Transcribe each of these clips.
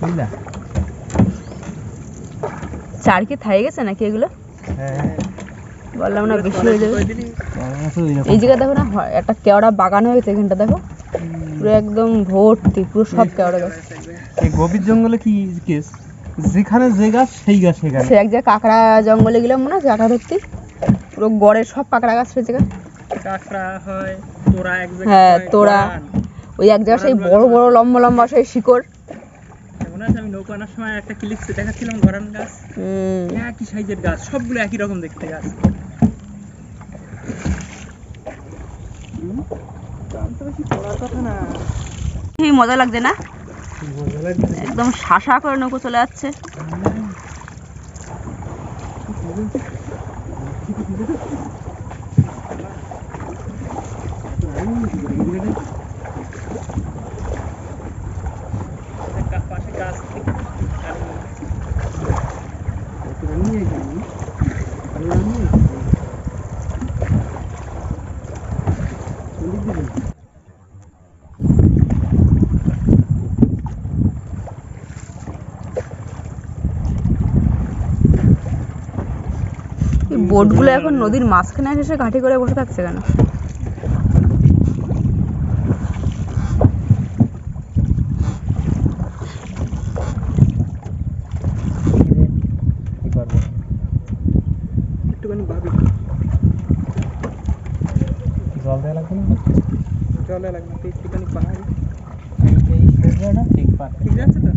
বুঝলা চার কি থাই গেছে নাকি এগুলো? বললাম না বেশি হয়ে যাবে। এই জায়গা দেখো না একটা কেওড়া বাগান হয়ে গেছে এখানটা দেখো, পুরো একদম ভর্তি, পুরো সব কেওড়া গাছ। এই গভীর জঙ্গলে কি কেস, যেখানে যে গাছ সেই গাছ সেখানে। সে এক জায়গায় কাঁকড়া জঙ্গলে গেলাম মনে আছে, কাঁকড়া ধরতে, পুরো গড়ের সব কাঁকড়া গাছ সে জায়গা। কাঁকড়া হয়, তোরা এক জায়গায়, হ্যাঁ তোরা ওই এক জায়গায় সেই বড় বড় লম্বা লম্বা সেই শিকড়। মনে আছে আমি নৌকা আনার সময় একটা ক্লিপ দেখাচ্ছিলাম, গরান গাছ, একই সাইজের গাছ, সবগুলো একই রকম দেখতে গাছ। মজা লাগছে না? একদম শাসা করে নৌকো চলে যাচ্ছে। বোটগুলো এখন নদীর মাঝখানে এসে ঘাটি করে বসে থাকছে কেন? জল দেওয়া লাগবে না, জল দেওয়া লাগবে না, একটুখানি পাহাড়ি ঠিক আছে তো।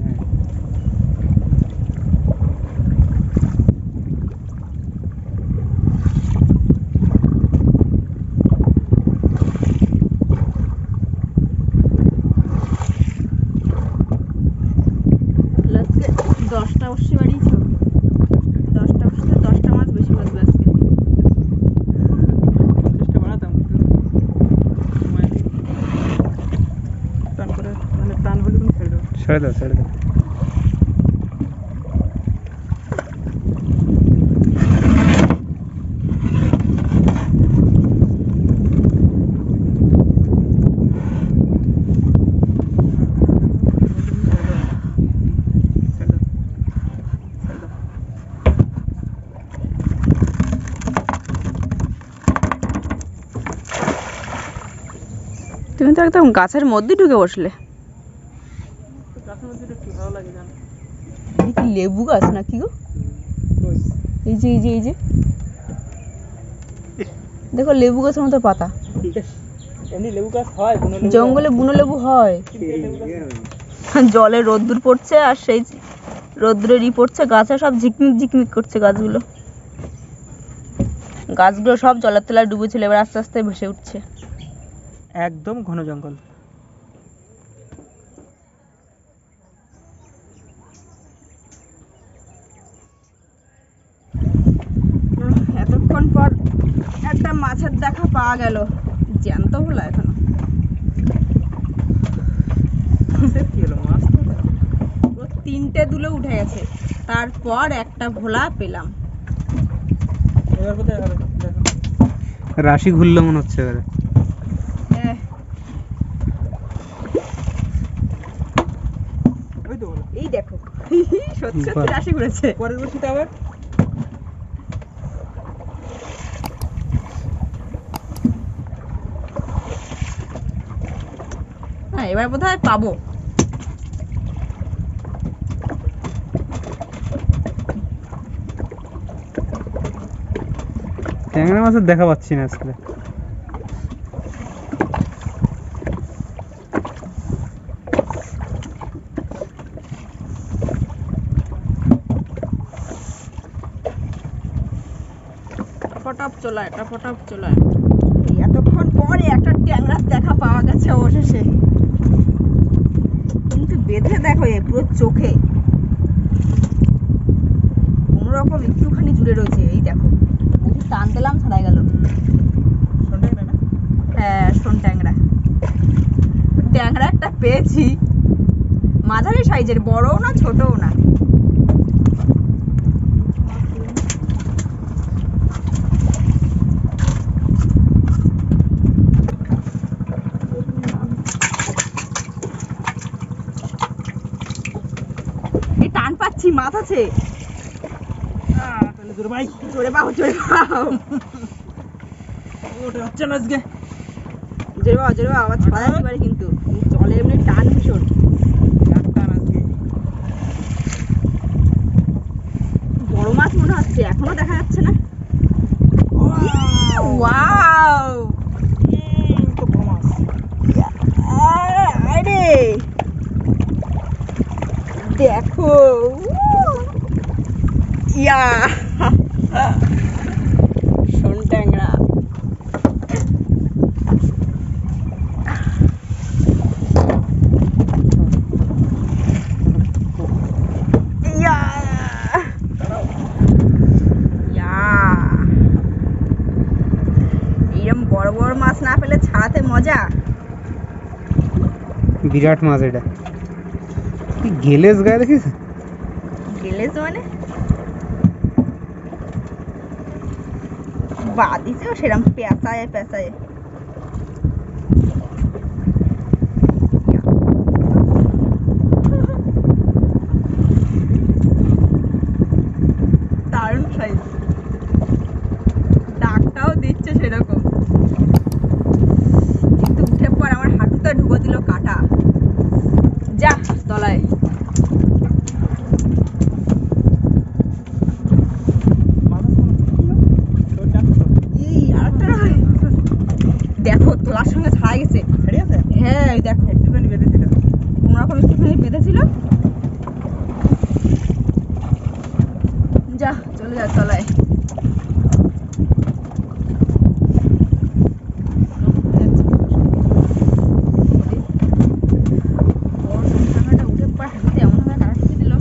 ছেড়ে দাও ছেড়ে দাও। তুমি তো একদম গাছের মধ্যে ঢুকে বসলে। লেবু গাছ নাকি গো? এই যে এই যে এই যে দেখো লেবু গাছের মতো পাতা। জঙ্গলে বুনো লেবু হয়, জলে রোদ্দুর পড়ছে আর সেই রোদ্দুরেরই পড়ছে, গাছে সব ঝিকমিক ঝিকমিক করছে গাছগুলো। গাছগুলো সব জলের তলায় ডুবেছিল, এবার আস্তে আস্তে ভেসে উঠছে। একদম ঘন জঙ্গল। এতক্ষণ পর একটা মাছের দেখা পাওয়া গেল, জ্যান্ত ভোলা এখনো। তিনটে দুলে উঠে গেছে, তারপর একটা ভোলা পেলাম। রাশি ঘুরলো মনে হচ্ছে এবারে। এই দেখো সত্যি সত্যি রাশি ঘুরেছে। পরের বছর আবার হ্যাঁ এবার বোধহয় পাবো। ট্যাংরা মাছের দেখা পাচ্ছি না আজকে। টপটপ চলায় টপটপ চলায়। এতক্ষণ পরে একটা ট্যাংরার দেখা পাওয়া গেছে অবশেষে, কিন্তু বেঁধে দেখো এ পুরো চোখে কোনোরকম একটুখানি জুড়ে রয়েছে। এই দেখো বেশি টান দিলাম ছাড়াই গেল। হ্যাঁ শোন ট্যাংরা, ট্যাংরা একটা পেয়েছি, মাঝারি সাইজের, বড়ও না ছোটও না। পাচ্ছি, মাছ আছে। তাহলে জোরে ভাই, জোরে বাও, জোরে বাও। ওটা হচ্ছে না আজকে। জোরে বাও, জোরে বাও, আবার ছাড়া যেতে পারে কিন্তু। জলে এমনি টান ভীষণ। টান আজকে। বড় মাছ মনে হচ্ছে, এখনো দেখা যাচ্ছে না। ওয়াও, তো বড় মাছ। আরে দেখো, ইয়া শোন ট্যাংরা। ইয়া ইয়া, এইরকম বড় বড় মাছ না পেলে ছাড়াতে মজা। বিরাট মাছ এটা। কি গেলেস গায়ে দেখিস? গেলেস মানে বাদিছেও সেরকম পেঁচায় পেঁচায়। দারুণ সাইজ, ডাকটাও দিচ্ছে সেরকম, কিন্তু উঠে পর আমার হাঁটুতে ঢুকে দিল কাটা। যা তলায়। দেখো তোলার সঙ্গে ছাড়া গেছে। হ্যাঁ দেখো, একটুখানি বেঁধেছিল, কোনোরকম একটুখানি বেঁধেছিল। যা চলে যা তলায়। উঠে পর হাঁটুতে এমন ভাবে কাটা ঢুকে দিল।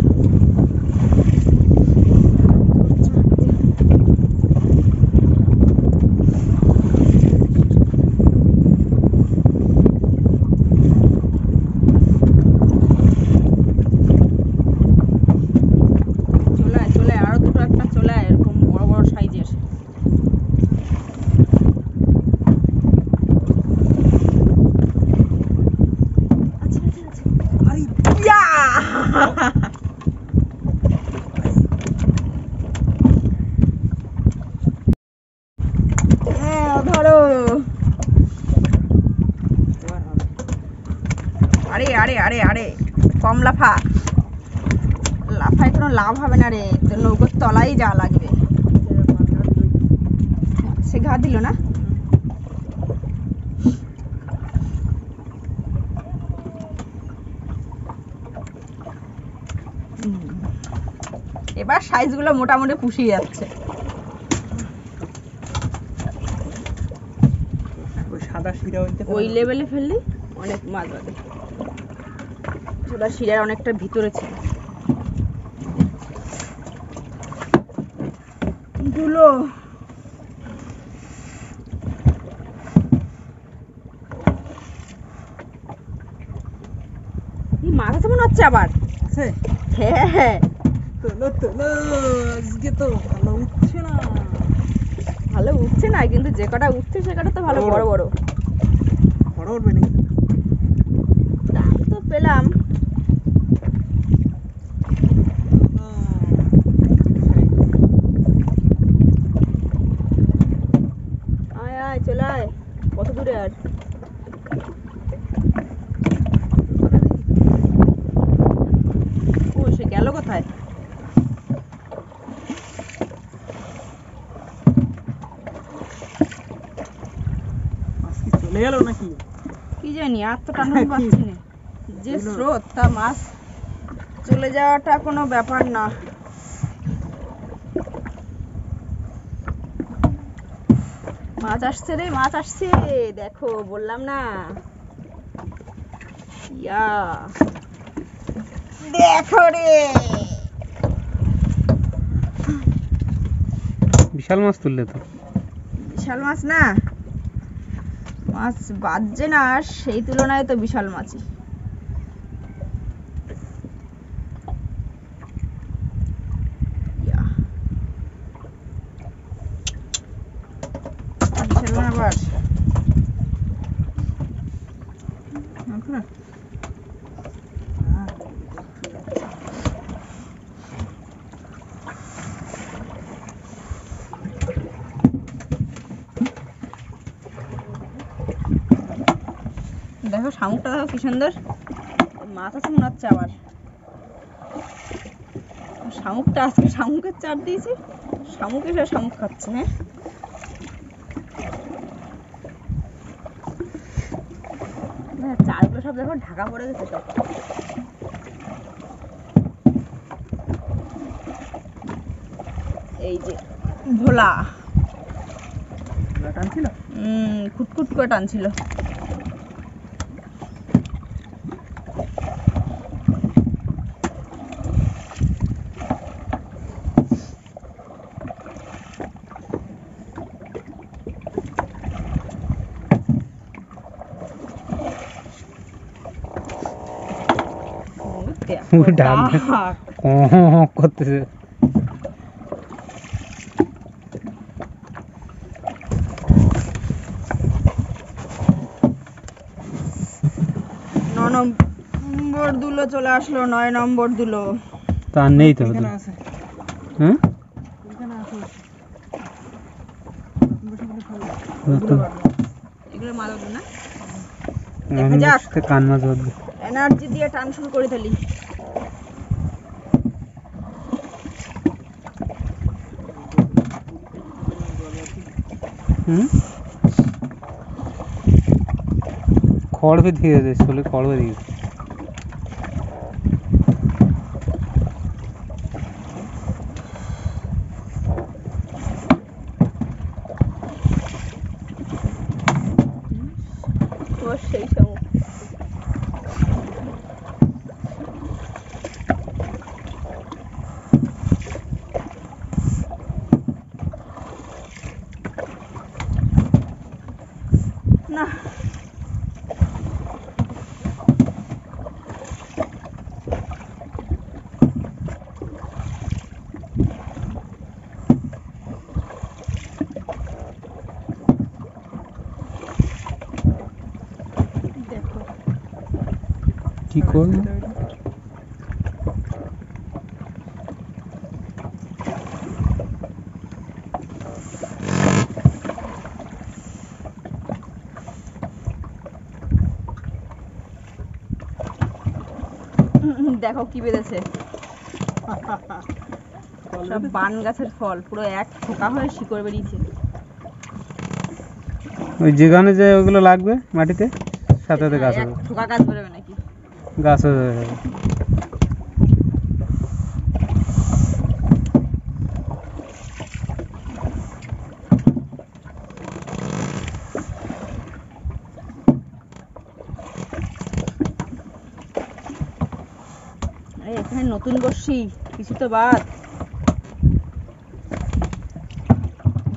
ধরো, আরে আরে আরে আরে কম লাফা, লাফায় কোনো লাভ হবে না রে, তো নৌকোর তলাই যা লাগবে। সে ঘা দিল না। এবার সাইজ গুলো মোটামুটি পুষিয়ে যাচ্ছে। সাদা শিরা ওই লেভেলে ফেললি অনেক মাছ বাঁধে। সাদা শিরার অনেকটা ভিতরে ছিল গুলো। মাছ আছে মনে হচ্ছে আবার। হ্যাঁ হ্যাঁ, আজকে তো ভালো উঠছে না। ভালো উঠছে না, কিন্তু যে কটা উঠছে সে কটা তো ভালো বড় বড়। বড় উঠবে নাকি? দাম তো পেলাম। আয় আয় চলে আয়। কত দূরে আর? ও সে গেল কোথায়? চলে গেল নাকি কি জানি, আর তো টানা পাচ্ছি না। যে স্রোত, তা মাছ চলে যাওয়াটা কোনো ব্যাপার না। মাছ আসছে রে, মাছ আসছে, দেখো বললাম না। ইয়া দেখো রে, বিশাল মাছ তুললে তো। বিশাল মাছ না, মাছ বাজছে না, সেই তুলনায় তো বিশাল মাছই। বিশাল না আবার। শামুকটা দেখো কি সুন্দর মাছ আছে মনে হচ্ছে আবার। শামুকটা আজকে শামুকের চার দিয়েছি, শামুক এসে শামুক খাচ্ছে। হ্যাঁ চারগুলো সব দেখো ঢাকা পড়ে গেছে সব। এই যে ভোলা টানছিল, খুটখুট করে টানছিল। করতেছে নম্বর দুলো চলে আসলো, 9 নম্বর দুলো। তার নেই তো হ্যাঁ এগুলো মাছ হবে না, কান মাছ ধরবে। এনার্জি দিয়ে টান শুরু করে ফেলি। खड़ भी धीरे धीरे सोले खड़ भी धीरे তো সেই সময় না কি করব দেখো কি বেঁধেছে, সব বান গাছের ফল, পুরো এক থোকা হয়ে শিকড় বেরিয়েছে। ওই যেখানে যে ওগুলো লাগবে মাটিতে সাথে সাথে গাছ হবে, থোকা গাছ বেরোবে নাকি? গাছ হয়ে যাবে। এখানে নতুন বর্ষি কিছু তো বাদ,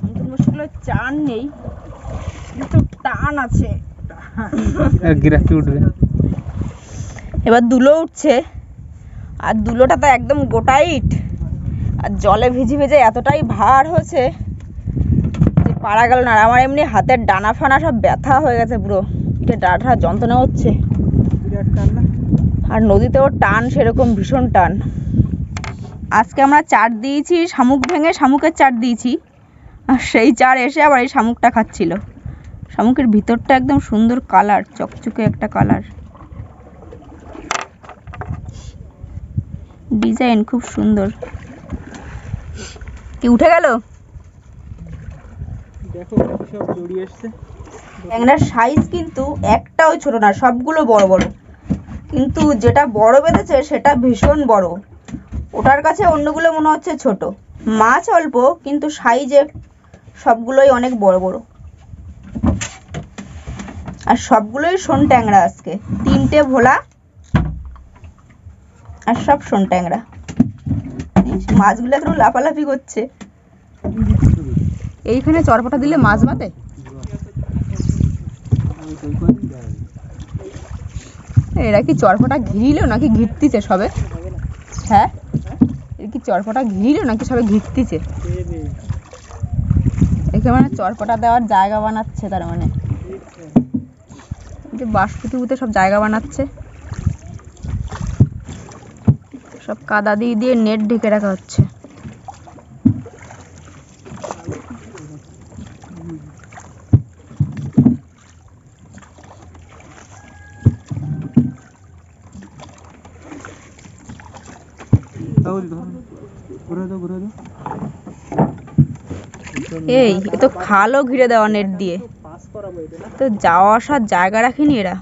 নতুন বর্ষিগুলো চান নেই কিন্তু টান আছে। গিরাফি উঠবে এবার দুলো উঠছে, আর দুলোটা তো একদম গোটাইট, আর জলে ভিজে ভিজে এতটাই ভার হয়েছে যে পারা গেল না। আর আমার এমনি হাতের ডানা ফানা সব ব্যথা হয়ে গেছে, পুরো পিঠে ডাঁটা যন্ত্রণা হচ্ছে। আর নদীতেও টান সেরকম ভীষণ টান। আজকে আমরা চার দিয়েছি, শামুক ভেঙে শামুকের চার দিয়েছি, আর সেই চার এসে আবার এই শামুকটা খাচ্ছিল। শামুকের ভিতরটা একদম সুন্দর কালার, চকচকে একটা কালার, ডিজাইন খুব সুন্দর। কি উঠে গেল? দেখো সব জড়িয়ে আসছে। ট্যাংরার সাইজ কিন্তু একটাও ছোট না, সবগুলো বড় বড়, কিন্তু যেটা বড় বেঁধেছে সেটা ভীষণ বড়, ওটার কাছে অন্যগুলো মনে হচ্ছে ছোট। মাছ অল্প কিন্তু সাইজে সবগুলোই অনেক বড় বড়, আর সবগুলোই শোন ট্যাংরা। আজকে 3টে ভোলা আর সব শোন ট্যাংরা। মাছগুলো একটু লাফালাফি করছে। এইখানে চরপটা দিলে মাছ বাতে। এরা কি চরপটা ঘিরিলো নাকি ঘিরতিছে সবে? হ্যাঁ এর কি চরপটা ঘিরিলো নাকি সবে ঘিরতিছে? এখানে মানে চরপটা দেওয়ার জায়গা বানাচ্ছে, তার মানে যে বাঁশপুতিতে সব জায়গা বানাচ্ছে, সব কাদা দিয়ে দিয়ে নেট ঢেকে রাখা হচ্ছে। এই এ তো খালও ঘিরে দেওয়া নেট দিয়ে, তো যাওয়া আসার জায়গা রাখিনি এরা।